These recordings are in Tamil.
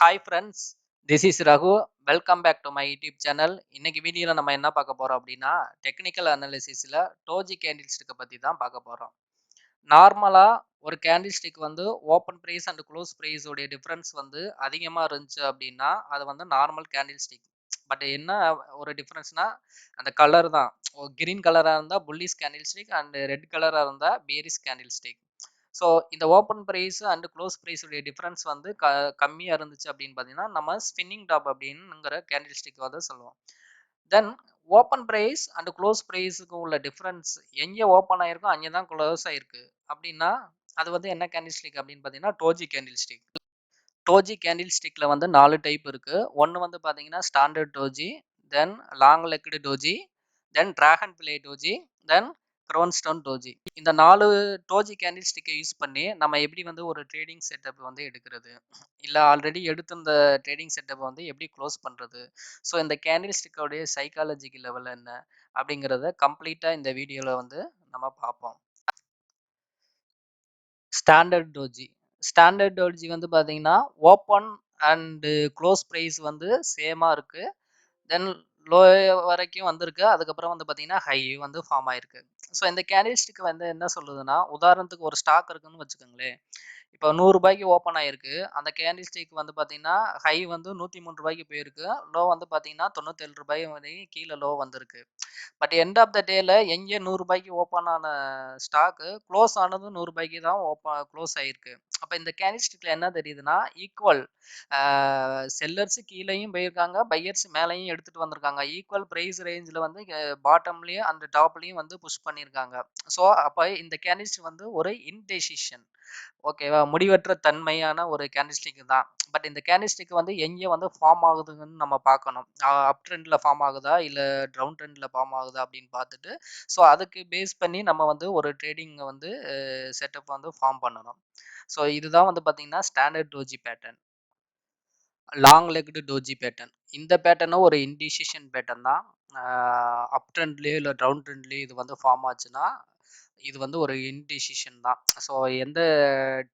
Hi friends, this is Raghu. Welcome back to my YouTube channel. இன்னைக்கு வீடியோல நம்ம என்ன பார்க்க போறோம் அப்படின்னா டெக்னிக்கல் அனாலிசிஸ்ல டோஜி கேண்டில் ஸ்டிக்கை பத்தி தான் பார்க்க போறோம். நார்மலா ஒரு கேண்டில் ஸ்டிக் வந்து open price and close price உடைய டிஃபரன்ஸ் வந்து அதிகமா இருந்துச்சு அப்படின்னா அது வந்து நார்மல் கேண்டில் ஸ்டிக். பட் என்ன ஒரு டிஃபரன்ஸ்னா அந்த கலர் தான். கிரீன் கலரா இருந்தா bullish candle stick and red கலரா இருந்தா பேரிஷ் கேண்டில் ஸ்டிக். ஸோ இந்த open price and close price உடைய டிஃபரன்ஸ் வந்து கம்மியாக இருந்துச்சு அப்படின்னு பார்த்தீங்கன்னா நம்ம ஸ்பின்னிங் டாப் அப்படின்னுங்கிற கேண்டில் ஸ்டிக் வந்து சொல்லுவோம். Then open price and close ப்ரைஸுக்கு உள்ள டிஃபரன்ஸ் எங்கே ஓப்பன் ஆயிருக்கோ அங்கே தான் க்ளோஸ் ஆயிருக்கு அப்படின்னா அது வந்து என்ன கேண்டில் ஸ்டிக் அப்படின்னு பார்த்தீங்கன்னா doji candlestick. Doji candle ஸ்டிக்ல வந்து 4 டைப் இருக்கு. ஒன்று வந்து பார்த்தீங்கன்னா standard doji, then long legged doji, then dragonfly doji, then gravestone doji. இந்த 4 டோஜி கேண்டில் ஸ்டிக்கை யூஸ் பண்ணி நம்ம எப்படி வந்து ஒரு ட்ரேடிங் செட்டப் வந்து எடுக்கிறது, இல்லை ஆல்ரெடி எடுத்து இந்த ட்ரேடிங் செட்டப் வந்து எப்படி க்ளோஸ் பண்ணுறது, ஸோ இந்த கேண்டில் ஸ்டிக்கோடைய சைக்காலஜிக்கல் லெவல் என்ன அப்படிங்கிறத கம்ப்ளீட்டாக இந்த வீடியோவில் வந்து நம்ம பார்ப்போம். ஸ்டாண்டர்ட் டோஜி ஸ்டாண்டர்ட் டோஜி வந்து பார்த்தீங்கன்னா ஓப்பன் அண்டு க்ளோஸ் ப்ரைஸ் வந்து சேமாக இருக்குது. தென் லோ வரைக்கும் வந்திருக்கு. அதுக்கப்புறம் வந்து பார்த்தீங்கன்னா ஹை வந்து ஃபார்ம் ஆயிருக்கு. ஸோ இந்த கேண்டில் ஸ்டிக் வந்து என்ன சொல்லுதுன்னா, உதாரணத்துக்கு ஒரு ஸ்டாக் இருக்குன்னு வச்சுக்கோங்களேன். இப்போ ரூ. 100 ஓப்பன் ஆயிருக்கு. அந்த கேண்டில் ஸ்டிக் வந்து பார்த்தீங்கன்னா ஹை வந்து ரூ. 103 போயிருக்கு. லோ வந்து பார்த்தீங்கன்னா ரூ. 97 வரைக்கும் கீழே லோ வந்திருக்கு. பட் எண்ட் ஆஃப் த டேல எங்கே ரூ. 100 ஓப்பன் ஆன ஸ்டாக்கு க்ளோஸ் ஆனதும் ரூ. 100 தான் க்ளோஸ் ஆயிருக்கு. அப்போ இந்த கேண்டில் ஸ்டிக்ல என்ன தெரியுதுன்னா ஈக்குவல் செல்லர்ஸ் கீழேயும் போயிருக்காங்க, பையர்ஸ் மேலேயும் எடுத்துட்டு வந்திருக்காங்க. ஈக்குவல் பிரைஸ் ரேஞ்சில் வந்து பாட்டம்லயும் அந்த டாப்லயும் வந்து புஷ் பண்ணியிருக்காங்க. ஸோ அப்போ இந்த கேண்டில் ஸ்டிக் வந்து ஒரு இன்டெசிஷன், ஓகேவா, முடிவற்ற தன்மையான ஒரு கேண்டில்ஸ்டிக் தான். பட் இந்த கேண்டில்ஸ்டிக் வந்து எங்கே வந்து ஃபார்ம் ஆகுதுன்னு நம்ம பார்க்கணும். அப் ட்ரெண்டில் ஃபார்ம் ஆகுதா இல்லை டவுன் ட்ரெண்டில் ஃபார்ம் ஆகுதா அப்படின்னு பார்த்துட்டு ஸோ அதுக்கு பேஸ் பண்ணி நம்ம வந்து ஒரு ட்ரேடிங் வந்து செட்டப் வந்து ஃபார்ம் பண்ணணும். ஸோ இதுதான் வந்து பார்த்தீங்கன்னா standard doji pattern, long legged doji pattern. இந்த பேட்டர்னும் ஒரு இன்டிசிஷன் பேட்டர்ன் தான். அப் ட்ரெண்ட்லேயோ இல்லை டவுன் ட்ரெண்ட்லேயோ இது வந்து ஃபார்ம் ஆச்சுன்னா இது வந்து ஒரு இன்டிசிஷன் தான். ஸோ எந்த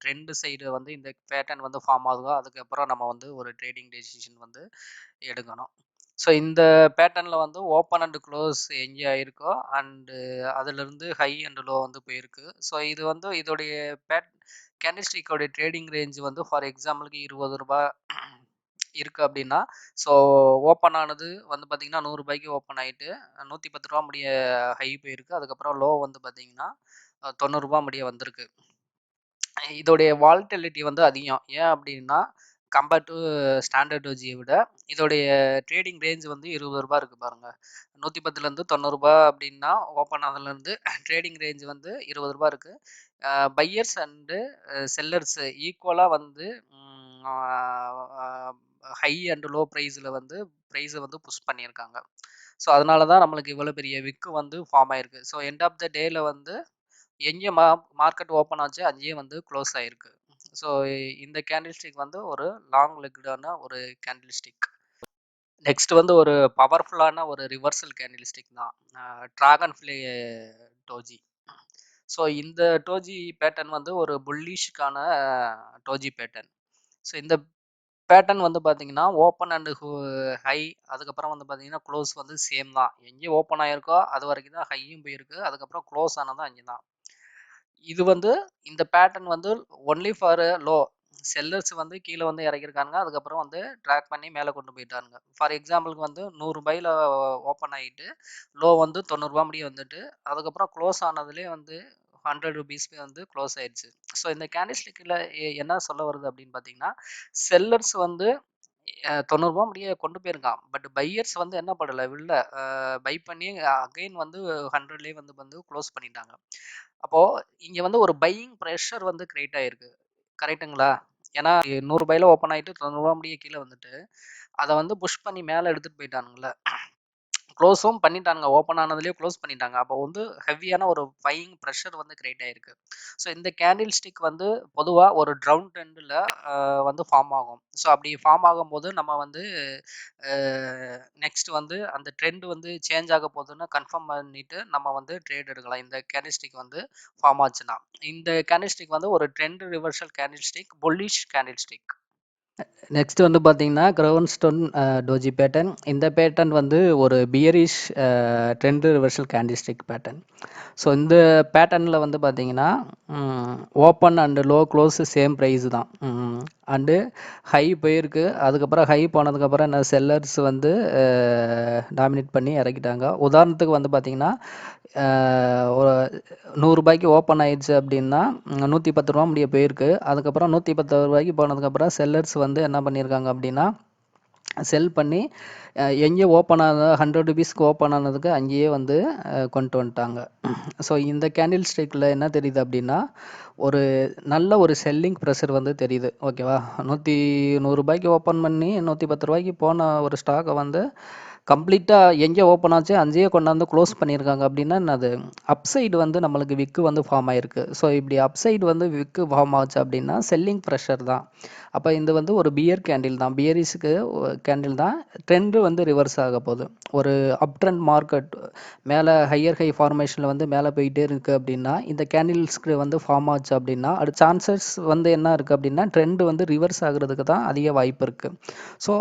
ட்ரெண்டு சைடு வந்து இந்த பேட்டர்ன் வந்து ஃபார்ம் ஆகுதோ அதுக்கப்புறம் நம்ம வந்து ஒரு ட்ரேடிங் டெசிஷன் வந்து எடுக்கணும். ஸோ இந்த பேட்டர்னில் வந்து ஓப்பன் அண்ட் க்ளோஸ் எங்கே ஆயிருக்கோ அண்டு அதுலேருந்து ஹை அண்ட் லோ வந்து போயிருக்கு. ஸோ இது வந்து இதோடைய கேண்டில்ஸ்டிக்கோடைய ட்ரேடிங் ரேஞ்ச் வந்து ஃபார் எக்ஸாம்பிளுக்கு ரூ. 20 இருக்குது அப்படின்னா, ஸோ ஓப்பன் ஆனது வந்து பார்த்தீங்கன்னா ரூ. 100 ஓப்பன் ஆகிட்டு ரூ. 110 முடிய ஹை போயிருக்கு. அதுக்கப்புறம் லோ வந்து பார்த்தீங்கன்னா ரூ. 90 முடிய வந்திருக்கு. இதோடைய வால்டிலிட்டி வந்து அதிகம். ஏன் அப்படின்னா கம்பேர் டு ஸ்டாண்டர்ட் டோஜியை விட இதோடைய ட்ரேடிங் ரேஞ்ச் வந்து ரூ. 20 இருக்குது பாருங்க. 110லேருந்து ரூ. 90 அப்படின்னா ஓப்பன் ஆனதுலேருந்து ட்ரேடிங் ரேஞ்ச் வந்து ரூ. 20 இருக்குது. பையர்ஸ் அண்டு செல்லர்ஸ் ஈக்குவலாக வந்து ஹை அண்ட் லோ ப்ரைஸில் வந்து ப்ரைஸை வந்து புஷ் பண்ணியிருக்காங்க. ஸோ அதனால தான் நம்மளுக்கு இவ்வளோ பெரிய விக்கு வந்து ஃபார்ம் ஆயிருக்கு. ஸோ எண்ட் ஆஃப் த டேல வந்து எங்கே மார்க்கெட் ஓப்பன் ஆச்சு அங்கேயே வந்து க்ளோஸ் ஆயிருக்கு. ஸோ இந்த கேண்டில் ஸ்டிக் வந்து ஒரு லாங் லெக்டான ஒரு கேண்டில் ஸ்டிக். நெக்ஸ்ட் வந்து ஒரு பவர்ஃபுல்லான ஒரு ரிவர்சல் கேண்டில் ஸ்டிக் தான், டிராகன்ஃப்ளை டோஜி. ஸோ இந்த டோஜி பேட்டர்ன் வந்து ஒரு புல்லிஷ்கான டோஜி பேட்டர்ன். ஸோ இந்த பேட்டர்ன் வந்து பார்த்தீங்கன்னா ஓப்பன் அண்டு ஹை, அதுக்கப்புறம் வந்து பார்த்தீங்கன்னா க்ளோஸ் வந்து சேம் தான். எங்கே ஓப்பன் ஆகிருக்கோ அது வரைக்கும் தான் ஹையும் போயிருக்கு. அதுக்கப்புறம் க்ளோஸ் ஆனதும் அங்கே தான். இது வந்து இந்த பேட்டர்ன் வந்து ஒன்லி ஃபார் லோ செல்லர்ஸ் வந்து கீழே வந்து இறக்கிருக்காங்க. அதுக்கப்புறம் வந்து ட்ராக் பண்ணி மேலே கொண்டு போயிட்டாங்க. ஃபார் எக்ஸாம்பிளுக்கு வந்து ரூ. 100 ஓப்பன் ஆகிட்டு லோ வந்து ரூ. 90 முடிய வந்துட்டு அதுக்கப்புறம் க்ளோஸ் ஆனதுலேயே வந்து ₹100 வந்து க்ளோஸ் ஆயிடுச்சு. ஸோ இந்த கேண்டில்ஸ்டிக்கில் என்ன சொல்ல வருது அப்படின்னு பார்த்தீங்கன்னா, செல்லர்ஸ் வந்து ரூ. 90 முடிய கொண்டு போயிருக்கான். பட் பையர்ஸ் வந்து என்ன பண்ணல, வில்ல பை பண்ணி அகைன் வந்து 100லேயே வந்து வந்து க்ளோஸ் பண்ணிட்டாங்க. அப்போ இங்க வந்து ஒரு பையிங் ப்ரெஷர் வந்து கிரியேட் ஆயிருக்கு. கரெக்ட்டுங்களா? ஏன்னா ரூ. 100 ஓப்பன் ஆயிட்டு ரூ. 90 முடிய கீழ வந்துட்டு, அத வந்து புஷ் பண்ணி மேல எடுத்துட்டு போயிட்டானுங்கல்ல. க்ளோஸும் பண்ணிட்டாங்க. ஓப்பன் ஆனதுலயே க்ளோஸ் பண்ணிட்டாங்க. அப்போ வந்து ஹெவியான ஒரு பையிங் ப்ரெஷர் வந்து கிரியேட் ஆயிருக்கு. ஸோ இந்த கேண்டில் ஸ்டிக் வந்து பொதுவா ஒரு டவுன் ட்ரெண்ட்ல வந்து ஃபார்ம் ஆகும். ஸோ அப்படி ஃபார்ம் ஆகும்போது நம்ம வந்து நெக்ஸ்ட் வந்து அந்த ட்ரெண்ட் வந்து சேஞ்ச் ஆக போகுதுன்னு கன்ஃபார்ம் பண்ணிட்டு நம்ம வந்து ட்ரேட் எடுக்கலாம். இந்த கேண்டில் ஸ்டிக் வந்து ஃபார்ம் ஆச்சுன்னா. இந்த கேண்டில் ஸ்டிக் வந்து ஒரு trend reversal candle stick, bullish candle stick. Next வந்து பார்த்தீங்கன்னா, கிரவுன்ஸ்டோன் டோஜி பேட்டர்ன். இந்த பேட்டர்ன் வந்து ஒரு bearish trend reversal candlestick pattern. So இந்த பேட்டர்னில் வந்து பார்த்தீங்கன்னா, open and low close same price தான். அண்டு ஹை போயிருக்கு. அதுக்கப்புறம் ஹை போனதுக்கப்புறம் என்ன செல்லர்ஸ் வந்து டாமினேட் பண்ணி இறக்கிட்டாங்க. உதாரணத்துக்கு வந்து பார்த்தீங்கன்னா, ஒரு ரூ. 100 ஓப்பன் ஆயிடுச்சு அப்படின்னா, ரூ. 110 முடிய போயிருக்கு. அதுக்கப்புறம் ரூ. 110 போனதுக்கப்புறம் செல்லர்ஸ் வந்து என்ன பண்ணியிருக்காங்க அப்படின்னா, செல் பண்ணி எங்கே ஓப்பன் ஆனதோ ₹100க்கு ஓப்பன் ஆனதுக்கு அங்கேயே வந்து கொண்டு வந்துட்டாங்க. ஸோ இந்த கேண்டில் ஸ்டிக்கில் என்ன தெரியுது அப்படின்னா, ஒரு நல்ல ஒரு செல்லிங் ப்ரெஷர் வந்து தெரியுது. ஓகேவா? ரூ. 100 ஓப்பன் பண்ணி ரூ. 110 போன ஒரு ஸ்டாக்கை வந்து கம்ப்ளீட்டாக எங்கே ஓப்பன் ஆச்சு அங்கேயே கொண்டாந்து க்ளோஸ் பண்ணியிருக்காங்க அப்படின்னா என்னது, அப்சைடு வந்து நம்மளுக்கு விக்கு வந்து ஃபார்ம் ஆயிருக்கு. ஸோ இப்படி அப்சைடு வந்து விக்கு ஃபார்ம் ஆச்சு அப்படின்னா செல்லிங் ப்ரெஷர் தான். அப்போ இது வந்து ஒரு பியர் கேண்டில் தான், பியரிஸுக்கு கேண்டில் தான். ட்ரெண்டு வந்து ரிவர்ஸ் ஆக போகுது. ஒரு அப் ட்ரெண்ட் மார்க்கெட் மேலே ஹையர் ஹை ஃபார்மேஷனில் வந்து மேலே போயிட்டே இருக்குது அப்படின்னா, இந்த கேண்டில்ஸ்க்கு வந்து ஃபார்ம் ஆச்சு அப்படின்னா அது சான்சஸ் வந்து என்ன இருக்குது அப்படின்னா, ட்ரெண்டு வந்து ரிவர்ஸ் ஆகுறதுக்கு தான் அதிக வாய்ப்பு இருக்குது. ஸோ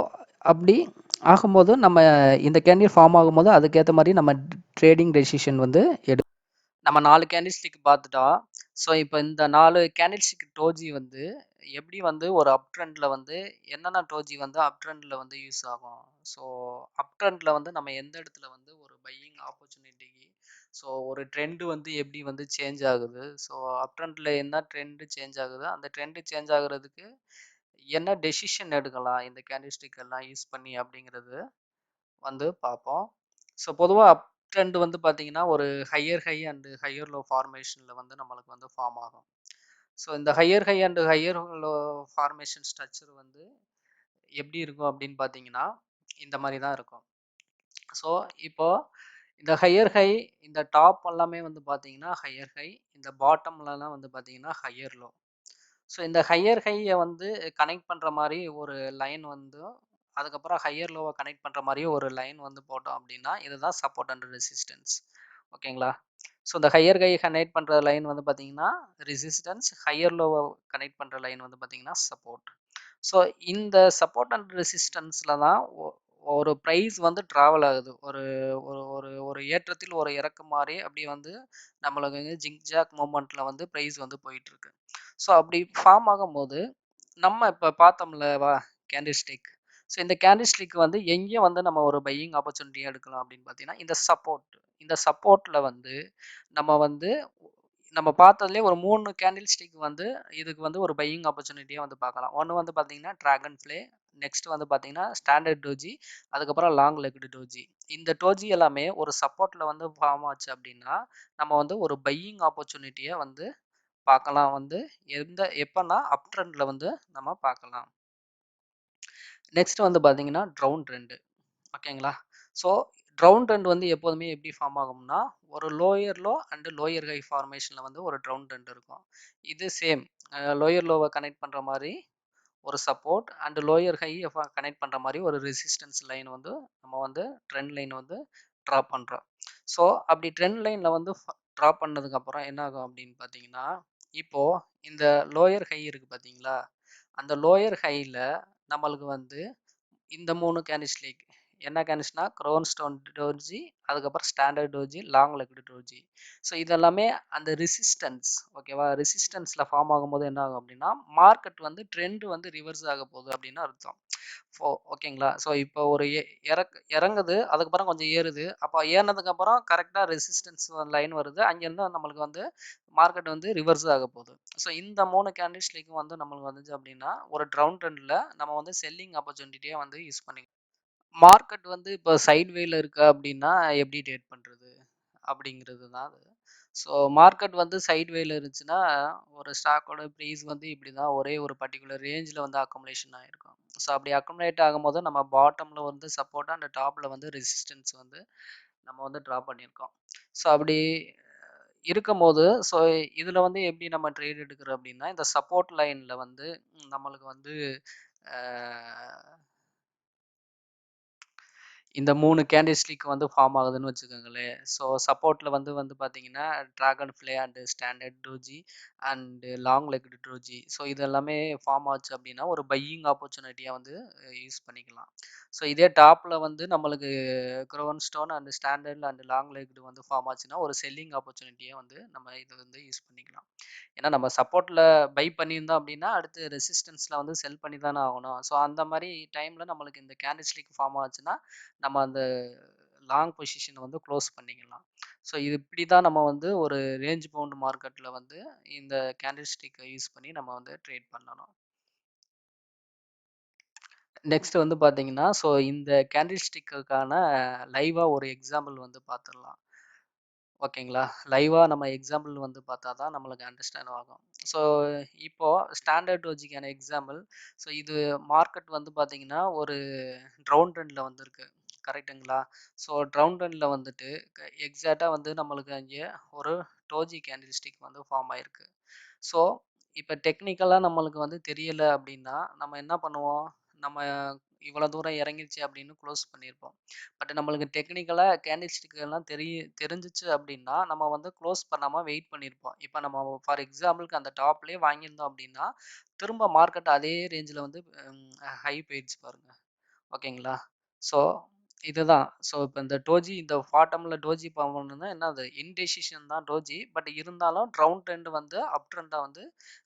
அப்படி ஆகும்போது நம்ம இந்த கேண்டில் ஃபார்ம் ஆகும்போது அதுக்கேற்ற மாதிரி நம்ம ட்ரேடிங் டெசிஷன் வந்து நம்ம 4 கேண்டில்ஸ்டிக் பார்த்துட்டோம். ஸோ இப்போ இந்த 4 கேண்டில்ஸ்டிக் டோஜி வந்து எப்படி வந்து ஒரு அப் ட்ரெண்டில் வந்து என்னென்ன டோஜி வந்து அப் ட்ரெண்டில் வந்து யூஸ் ஆகும். ஸோ அப் ட்ரெண்டில் வந்து நம்ம எந்த இடத்துல வந்து ஒரு பையிங் ஆப்பர்ச்சுனிட்டிக்கு ஸோ ஒரு ட்ரெண்டு வந்து எப்படி வந்து சேஞ்ச் ஆகுது. ஸோ அப் ட்ரெண்டில் என்ன ட்ரெண்டு சேஞ்ச் ஆகுது, அந்த ட்ரெண்டு சேஞ்ச் ஆகுறதுக்கு என்ன டெசிஷன் எடுக்கலாம் இந்த கேண்டில்ஸ்டிக் எல்லாம் யூஸ் பண்ணி அப்படிங்கிறது வந்து பார்ப்போம். ஸோ பொதுவாக அப் ட்ரெண்ட் வந்து பார்த்தீங்கன்னா ஒரு higher high and higher low ஃபார்மேஷனில் வந்து நம்மளுக்கு வந்து ஃபார்ம் ஆகும். ஸோ இந்த higher high and higher low formation structure வந்து எப்படி இருக்கும் அப்படின்னு பார்த்தீங்கன்னா இந்த மாதிரி தான் இருக்கும். ஸோ இப்போ இந்த ஹையர் ஹை, இந்த டாப் எல்லாமே வந்து பார்த்தீங்கன்னா ஹையர் ஹை, இந்த பாட்டம்லலாம் வந்து பார்த்தீங்கன்னா ஹையர் லோ. ஸோ இந்த ஹையர் ஹையை வந்து கனெக்ட் பண்ணுற மாதிரி ஒரு லைன் வந்து, அதுக்கப்புறம் ஹையர் லோவை கனெக்ட் பண்ணுற மாதிரி ஒரு லைன் வந்து போட்டோம் அப்படின்னா இதுதான் சப்போர்ட் அண்ட் ரெசிஸ்டன்ஸ். ஓகேங்களா? ஸோ இந்த ஹையர் ஹை கனெக்ட் பண்ணுற லைன் வந்து பார்த்தீங்கன்னா ரெசிஸ்டன்ஸ், ஹையர் லோவை கனெக்ட் பண்ணுற லைன் வந்து பார்த்தீங்கன்னா சப்போர்ட். ஸோ இந்த சப்போர்ட் அண்ட் ரெசிஸ்டன்ஸில் தான் ஒரு ப்ரைஸ் வந்து ட்ராவல் ஆகுது. ஒரு ஒரு ஒரு ஒரு ஏற்றத்தில் ஒரு இறக்கம் மாதிரி அப்படியே வந்து நம்மளுக்கு வந்து ஜிக்ஜாக் மூமெண்ட்டில் வந்து ப்ரைஸ் வந்து போயிட்டுருக்கு. ஸோ அப்படி ஃபார்ம் ஆகும்போது நம்ம இப்போ பார்த்தோம்ல கேண்டில்ஸ்டிக். ஸோ இந்த கேண்டில்ஸ்டிக் வந்து எங்கே வந்து நம்ம ஒரு பையிங் ஆப்பர்ச்சுனிட்டியாக எடுக்கலாம் அப்படின்னு பார்த்தீங்கன்னா இந்த சப்போர்ட்டில் வந்து நம்ம வந்து நம்ம பார்த்ததுலேயே ஒரு 3 கேண்டில்ஸ்டிக் வந்து இதுக்கு வந்து ஒரு பையிங் ஆப்பர்ச்சுனிட்டியாக வந்து பார்க்கலாம். ஒன்று வந்து பார்த்தீங்கன்னா ட்ராகன்ஃப்ளை, நெக்ஸ்ட் வந்து பார்த்தீங்கன்னா ஸ்டாண்டர்ட் டோஜி, அதுக்கப்புறம் லாங் லெக்டு டோஜி. இந்த டோஜி எல்லாமே ஒரு சப்போர்ட்டில் வந்து ஃபார்ம் ஆச்சு அப்படின்னா நம்ம வந்து ஒரு பையிங் ஆப்பர்ச்சுனிட்டியை வந்து பார்க்கலாம். வந்து எப்போன்னா அப் ட்ரெண்டில் வந்து நம்ம பார்க்கலாம். நெக்ஸ்ட் வந்து பார்த்தீங்கன்னா ட்ரவுன் ட்ரெண்டு. ஓகேங்களா? ஸோ ட்ரவுன் ட்ரெண்ட் வந்து எப்போதுமே எப்படி ஃபார்ம் ஆகும்னா ஒரு lower low and lower high ஃபார்மேஷனில் வந்து ஒரு ட்ரவுன் ட்ரெண்ட் இருக்கும். இது சேம் லோயர் லோவை கனெக்ட் பண்ணுற மாதிரி ஒரு support and lower high connect பண்ணுற மாதிரி ஒரு ரெசிஸ்டன்ஸ் லைன் வந்து நம்ம வந்து ட்ரெண்ட் லைன் வந்து ட்ரா பண்ணுறோம். ஸோ அப்படி ட்ரெண்ட் லைனில் வந்து ட்ரா பண்ணதுக்கப்புறம் என்ன ஆகும் அப்படின்னு பார்த்தீங்கன்னா, இப்போது இந்த லோயர் ஹை இருக்குது பார்த்தீங்களா, அந்த லோயர் ஹையில் நம்மளுக்கு வந்து இந்த 3 கேண்டில்ஸ்டிக் என்ன கேண்டில்ஸ்னா கிரவுன்ஸ்டோன் டோஜி, அதுக்கப்புறம் standard doji, long legged doji. So இதெல்லாமே அந்த ரெசிஸ்டன்ஸ். ஓகேவா? ரெசிஸ்டன்ஸில் ஃபார்ம் ஆகும்போது என்ன ஆகும் அப்படின்னா மார்க்கெட் வந்து ட்ரெண்ட் வந்து ரிவர்ஸ் ஆக போகுது அப்படின்னு அர்த்தம். ஓகேங்களா? ஸோ இப்போ ஒரு இறங்குது, அதுக்கப்புறம் கொஞ்சம் ஏறுது. அப்போ ஏறினதுக்கப்புறம் கரெக்டாக ரெசிஸ்டன்ஸ் லைன் வருது, அங்கேருந்து நம்மளுக்கு வந்து மார்க்கெட் வந்து ரிவர்ஸ் ஆக போகுது. ஸோ இந்த 3 கேண்டில்ஸ்டிக்கும் வந்து நம்மளுக்கு வந்துச்சு அப்படின்னா ஒரு ட்ரவுன் ட்ரெண்டில் நம்ம வந்து செல்லிங் ஆப்பர்ச்சுனிட்டியாக வந்து யூஸ் பண்ணி மார்க்கெட் வந்து இப்போ சைட்வேல இருக்கு அப்படின்னா எப்படி ட்ரேட் பண்ணுறது அப்படிங்கிறது தான் அது. ஸோ மார்க்கெட் வந்து சைட்வேல இருந்துச்சுன்னா ஒரு ஸ்டாக்கோட ப்ரைஸ் வந்து இப்படி தான் ஒரே ஒரு பர்டிகுலர் ரேஞ்சில் வந்து அக்குமுலேஷன் ஆகிருக்கும். ஸோ அப்படி அக்குமுலேட் ஆகும்போது நம்ம பாட்டமில் வந்து சப்போர்ட் அண்ட் டாப்பில் வந்து ரெசிஸ்டன்ஸ் வந்து நம்ம வந்து ட்ரா பண்ணியிருக்கோம். ஸோ அப்படி இருக்கும்போது ஸோ இதில் வந்து எப்படி நம்ம ட்ரேட் எடுக்கிறோம் அப்படின்னா இந்த சப்போர்ட் லைனில் வந்து நம்மளுக்கு வந்து இந்த 3 கேண்டில்ஸ்டிக் வந்து ஃபார்ம் ஆகுதுன்னு வச்சுக்கோங்களேன். ஸோ சப்போர்ட்ல வந்து வந்து பார்த்தீங்கன்னா, dragonfly and standard doji and long legged doji. So இது எல்லாமே ஃபார்ம் ஆச்சு அப்படின்னா, ஒரு பையிங் ஆப்பர்ச்சுனிட்டியா வந்து யூஸ் பண்ணிக்கலாம். ஸோ இதே டாப்ல வந்து நம்மளுக்கு க்ரோவன் stone and standard and long legged வந்து ஃபார்ம் ஆச்சுன்னா, ஒரு செல்லிங் ஆப்பர்ச்சுனிட்டியா வந்து நம்ம இது வந்து யூஸ் பண்ணிக்கலாம். ஏன்னா நம்ம சப்போர்ட்ல பை பண்ணியிருந்தோம் அப்படின்னா, அடுத்து ரெசிஸ்டன்ஸ்ல வந்து செல் பண்ணி தானே ஆகணும். ஸோ அந்த மாரி டைம்ல நம்மளுக்கு இந்த கேண்டில்ஸ்டிக் ஃபார்ம் ஆச்சுன்னா, நம்ம அந்த லாங் பொசிஷன் வந்து க்ளோஸ் பண்ணிக்கலாம். ஸோ இது இப்படி தான் நம்ம வந்து ஒரு ரேஞ்ச் பவுண்ட் மார்க்கெட்ல வந்து இந்த கேண்டில்ஸ்டிக்கை யூஸ் பண்ணி நம்ம வந்து ட்ரேட் பண்ணணும். நெக்ஸ்ட் வந்து பார்த்தீங்கன்னா, ஸோ இந்த கேண்டில்ஸ்டிக்குக்கான லைவா ஒரு எக்ஸாம்பிள் வந்து பார்த்துடலாம். ஓகேங்களா? லைவா நம்ம எக்ஸாம்பிள் வந்து பார்த்தா தான் நம்மளுக்கு அண்டர்ஸ்டாண்ட் ஆகும். ஸோ இப்போ ஸ்டாண்டர்ட் டோஜிக்கான எக்ஸாம்பிள். ஸோ இது மார்க்கெட் வந்து பார்த்தீங்கன்னா, ஒரு டவுன் ட்ரெண்ட்ல வந்திருக்கு. கரெக்ட்டுங்களா? ஸோ டவுன் ட்ரெண்ட்ல வந்துட்டு எக்ஸாக்ட்டா வந்து நம்மளுக்கு அங்கே ஒரு டோஜி கேண்டில்ஸ்டிக் வந்து ஃபார்ம் ஆயிருக்கு. ஸோ இப்போ டெக்னிக்கலா நம்மளுக்கு வந்து தெரியல அப்படின்னா, நம்ம என்ன பண்ணுவோம்? நம்ம இவ்வளோ தூரம் இறங்கிருச்சு அப்படின்னு க்ளோஸ் பண்ணியிருப்போம். பட் நம்மளுக்கு டெக்னிக்கலா கேண்டில்ஸ்டிக் எல்லாம் தெரிஞ்சுச்சு அப்படின்னா, நம்ம வந்து க்ளோஸ் பண்ணாம வெயிட் பண்ணியிருப்போம். இப்போ நம்ம ஃபார் எக்ஸாம்பிளுக்கு அந்த டாப்லயே வாங்கியிருந்தோம் அப்படின்னா, திரும்ப மார்க்கெட் அதே ரேஞ்சில வந்து ஹை போயிடுச்சு பாருங்க. ஓகேங்களா? ஸோ இதுதான். ஸோ இப்ப இந்த டோஜி இந்த பாட்டம்ல டோஜி ஃபார்ம் பண்ணதுன்னா என்னது இன்டெசிஷன் தான் டோஜி. பட் இருந்தாலும் டவுன் ட்ரெண்ட் வந்து அப் ட்ரெண்டா வந்து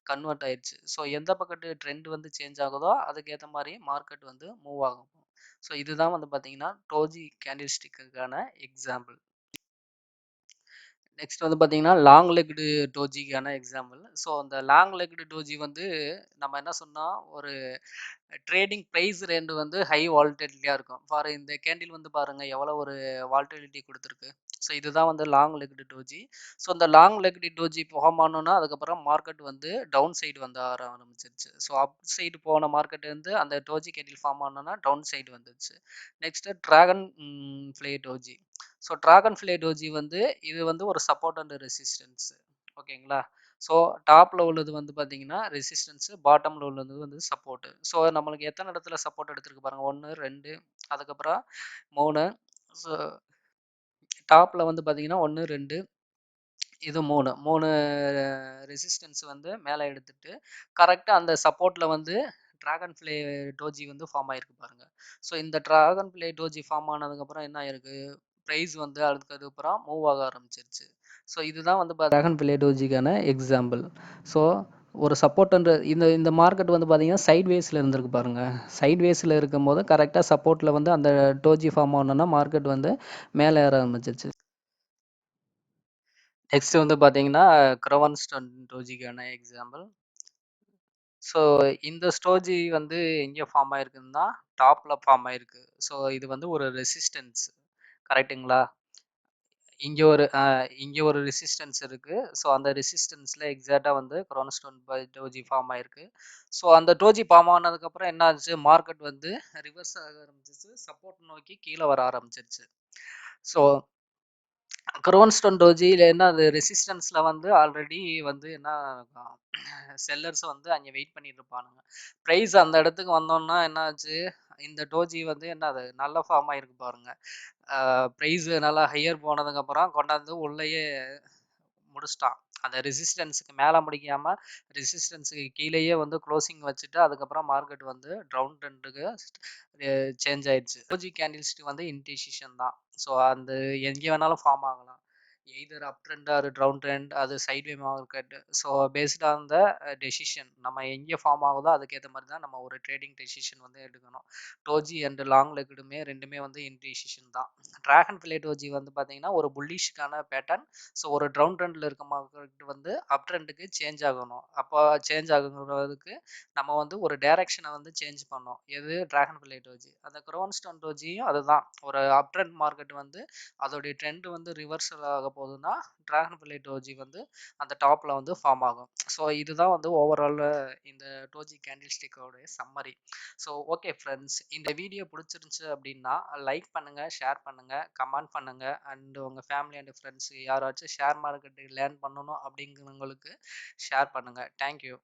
கன்வெர்ட் ஆயிடுச்சு. ஸோ எந்த பக்கத்து ட்ரெண்ட் வந்து சேஞ்ச் ஆகுதோ அதுக்கேத்த மாரி மார்க்கெட் வந்து மூவ் ஆகும். ஸோ இதுதான் வந்து பார்த்தீங்கன்னா, டோஜி கேண்டில்ஸ்டிக்குக்கான எக்ஸாம்பிள். நெக்ஸ்ட் வந்து பார்த்தீங்கன்னா, லாங் லெக்டு டோஜிக்கான எக்ஸாம்பிள். ஸோ அந்த லாங் லெக்டு டோஜி வந்து நம்ம என்ன சொன்னோம், ஒரு ட்ரேடிங் பிரைஸ் ரேண்ட் வந்து ஹை வாலட்டிலிட்டியா இருக்கும். இந்த கேண்டில் வந்து பாருங்க எவ்வளோ ஒரு வாலட்டிலிட்டி குடுத்துருக்கு. ஸோ இதுதான் வந்து லாங் லெக்டு டோஜி. ஸோ இந்த லாங் லெக்டு டோஜி ஃபார்ம் ஆனோன்னா, அதுக்கப்புறம் மார்க்கெட் வந்து டவுன் சைடு வந்து ஆற ஆரம்பிச்சிருச்சு. ஸோ அப் சைடு போன மார்க்கெட் வந்து அந்த டோஜி கேண்டில் ஃபார்ம் ஆனோன்னா, டவுன் சைடு வந்துருச்சு. Next dragonfly doji. So dragonfly doji வந்து இது வந்து ஒரு சப்போர்ட் அண்ட் ரெசிஸ்டன்ஸ். ஓகேங்களா? ஸோ டாப்ல உள்ளது வந்து பார்த்தீங்கன்னா ரெசிஸ்டன்ஸ், பாட்டம்ல உள்ளது வந்து சப்போர்ட். ஸோ நம்மளுக்கு எத்தனை இடத்துல சப்போர்ட் எடுத்திருக்கு பாருங்க. 1, 2 அதுக்கப்புறம் 3. ஸோ டாப்ல வந்து பார்த்தீங்கன்னா 1, 2 இது 3 ரெசிஸ்டன்ஸ் வந்து மேலே எடுத்துட்டு கரெக்டாக அந்த சப்போர்ட்ல வந்து டிராகன் ஃப்ளை டோஜி வந்து ஃபார்ம் ஆயிருக்கு பாருங்க. ஸோ இந்த டிராகன் ஃப்ளை டோஜி ஃபார்ம் ஆனதுக்கப்புறம் என்ன ஆயிருக்கு, ப்ரைஸ் வந்து அதுக்கப்புறம் மூவ் ஆக ஆரம்பிச்சிருச்சு. ஸோ இதுதான் வந்து டிராகன் ஃப்ளை டோஜிக்கான எக்ஸாம்பிள். ஸோ ஒரு சப்போர்ட்ன்ற இந்த இந்த மார்க்கெட் வந்து பார்த்தீங்கன்னா சைட் வேஸில் இருந்திருக்கு பாருங்க. சைட் வேஸில் இருக்கும்போது கரெக்டாக சப்போர்ட்டில் வந்து அந்த டோஜி ஃபார்ம் ஆனோன்னா மார்க்கெட் வந்து மேலே ஏற ஆரம்பிச்சிருச்சு. நெக்ஸ்ட் வந்து பார்த்தீங்கன்னா, கிரவன்ஸ்டன் டோஜிக்கான எக்ஸாம்பிள். ஸோ இந்த ஸ்டோஜி வந்து எங்கே ஃபார்ம் ஆயிருக்குன்னா, டாப்ல ஃபார்ம் ஆயிருக்கு. ஸோ இது வந்து ஒரு ரெசிஸ்டன்ஸ். கரெக்ட்டுங்களா? இங்க ஒரு ரெசிஸ்டன்ஸ் இருக்கு. ஸோ அந்த ரெசிஸ்டன்ஸ்ல எக்ஸாக்ட்டா வந்து கிரான்ஸ்டோன் டோஜி ஃபார்ம் ஆயிருக்கு. ஸோ அந்த டோஜி ஃபார்ம் ஆனதுக்கப்புறம் என்ன ஆச்சு, மார்க்கெட் வந்து ரிவர்ஸ் ஆக ஆரம்பிச்சிச்சு. சப்போர்ட் நோக்கி கீழ வர ஆரம்பிச்சிருச்சு. ஸோ க்ரோன்ஸ்டோன் டோஜில என்ன அது ரெசிஸ்டன்ஸ்ல வந்து ஆல்ரெடி வந்து என்ன செல்லர்ஸ் வந்து அங்கே வெயிட் பண்ணிட்டு இருப்பானுங்க. ப்ரைஸ் அந்த இடத்துக்கு வந்தோம்னா என்ன ஆச்சு, இந்த டோஜி வந்து என்னது நல்ல ஃபார்ம் ஆயிருக்கு பாருங்க. ப்ரைஸ் நல்லா ஹையர் போனதுக்கப்புறம் கொண்டாந்து உள்ளேயே முடிச்சிட்டான். அந்த ரெசிஸ்டன்ஸுக்கு மேலே முடிக்காம ரெசிஸ்டன்ஸுக்கு கீழேயே வந்து க்ளோசிங் வச்சுட்டு அதுக்கப்புறம் மார்க்கெட் வந்து டவுன் ட்ரெண்டுக்கு சேஞ்ச் ஆயிடுச்சு. டோஜி கேண்டில்ஸ்டிக் வந்து இன்டிசிஷன் தான். ஸோ அந்த எங்கே வேணாலும் ஃபார்ம் ஆகலாம். Either up trend or down trend அது sideway market. So based on the decision நம்ம எங்கே ஃபார்ம் ஆகுதோ அதுக்கேற்ற மாதிரி தான் நம்ம ஒரு ட்ரேடிங் டெசிஷன் வந்து எடுக்கணும். டோஜி அண்ட் லாங் லெக்குடுமே ரெண்டுமே வந்து இன்டிசிஷன் தான். டிராகன் ஃபிளை டோஜி வந்து பார்த்தீங்கன்னா ஒரு புல்லிஷ்கான பேட்டர்ன். ஸோ ஒரு டவுன் ட்ரெண்டில் இருக்க மார்க்கெட் வந்து அப் ட்ரெண்டுக்கு சேஞ்ச் ஆகணும். அப்போ சேஞ்ச் ஆகுறதுக்கு நம்ம வந்து ஒரு டைரக்ஷனை வந்து சேஞ்ச் பண்ணோம். எது டிராகன் ஃபிளை டோஜி. அந்த க்ரோன்ஸ்டோன் டோஜியும் அதுதான். ஒரு அப் ட்ரெண்ட் மார்க்கெட் வந்து அதோடைய ட்ரெண்ட் வந்து ரிவர்சல் ஆக போகுதுன்னா டிராகன் ஃபிளை டோஜி வந்து அந்த டாப்ல வந்து ஃபார்ம் ஆகும். ஸோ இதுதான் வந்து ஓவரால் இந்த டோஜி கேண்டில்ஸ்டிக்கோடைய சம்மரி. ஸோ ஓகே ஃப்ரெண்ட்ஸ், இந்த வீடியோ பிடிச்சிருந்துச்சு அப்படின்னா லைக் பண்ணுங்க, ஷேர் பண்ணுங்க, கமெண்ட் பண்ணுங்க அண்ட் உங்க ஃபேமிலி அண்ட் ஃப்ரெண்ட்ஸ் யாராச்சும் ஷேர் மார்க்கெட்டு லேர்ன் பண்ணணும் அப்படிங்கிறவங்களுக்கு ஷேர் பண்ணுங்க. தேங்க்யூ.